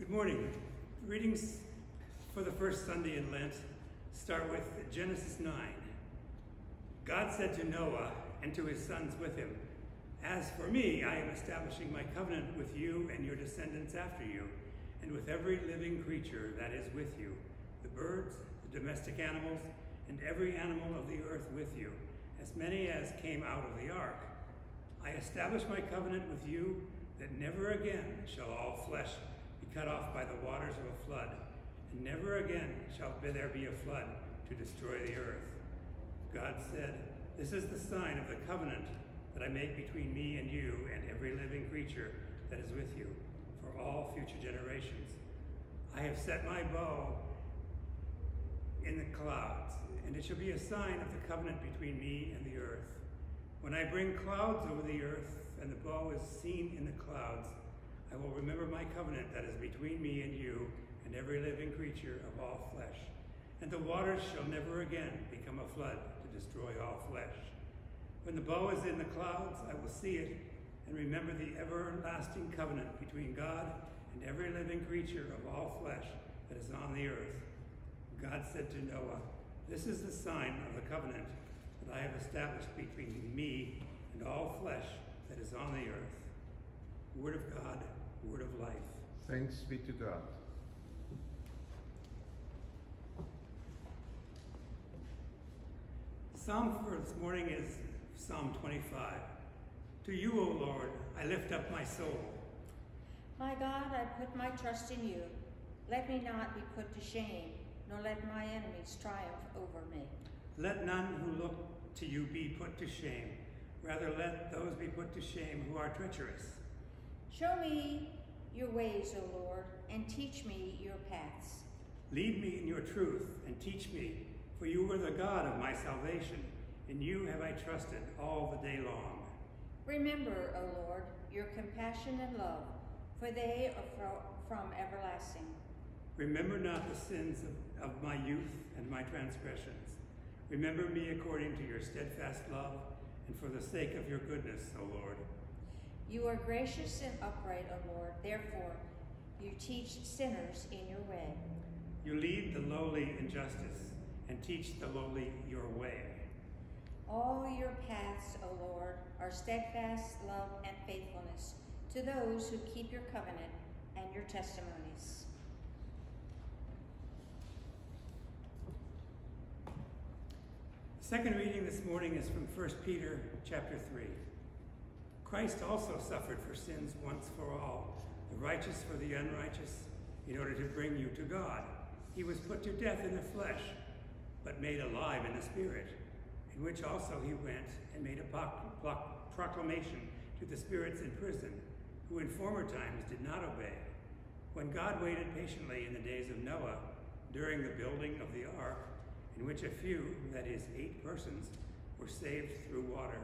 Good morning. Readings for the first Sunday in Lent start with Genesis 9. God said to Noah and to his sons with him, "As for me, I am establishing my covenant with you and your descendants after you, and with every living creature that is with you, the birds, the domestic animals, and every animal of the earth with you, as many as came out of the ark. I establish my covenant with you that never again shall all flesh be cut off by the waters of a flood, and never again shall there be a flood to destroy the earth." God said, "This is the sign of the covenant that I make between me and you and every living creature that is with you for all future generations. I have set my bow in the clouds, and it shall be a sign of the covenant between me and the earth. When I bring clouds over the earth and the bow is seen in the clouds, I will remember my covenant that is between me and you and every living creature of all flesh. And the waters shall never again become a flood to destroy all flesh. When the bow is in the clouds, I will see it and remember the everlasting covenant between God and every living creature of all flesh that is on the earth." God said to Noah, "This is the sign of the covenant that I have established between me and all flesh that is on the earth." Word of God, word of life. Thanks be to God. Psalm for this morning is Psalm 25. "To you, O Lord, I lift up my soul." My God, I put my trust in you. Let me not be put to shame, nor let my enemies triumph over me. Let none who look to you be put to shame. Rather, let those be put to shame who are treacherous. Show me your ways, O Lord, and teach me your paths. Lead me in your truth and teach me, for you are the God of my salvation. In you have I trusted all the day long. Remember, O Lord, your compassion and love, for they are from everlasting. Remember not the sins of my youth and my transgressions. Remember me according to your steadfast love, and for the sake of your goodness, O Lord. You are gracious and upright, O Lord, therefore you teach sinners in your way. You lead the lowly in justice, and teach the lowly your way. All your paths, O Lord, are steadfast love and faithfulness to those who keep your covenant and your testimonies. The second reading this morning is from 1 Peter chapter 3. Christ also suffered for sins once for all, the righteous for the unrighteous, in order to bring you to God. He was put to death in the flesh, but made alive in the spirit, in which also he went and made a proclamation to the spirits in prison, who in former times did not obey, when God waited patiently in the days of Noah, during the building of the ark, in which a few, that is 8 persons, were saved through water.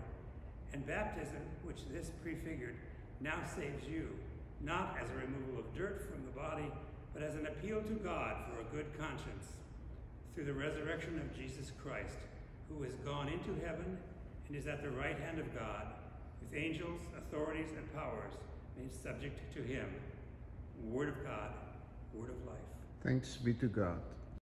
And baptism, which this prefigured, now saves you, not as a removal of dirt from the body, but as an appeal to God for a good conscience, through the resurrection of Jesus Christ, who is gone into heaven and is at the right hand of God, with angels, authorities, and powers made subject to him. Word of God, word of life. Thanks be to God.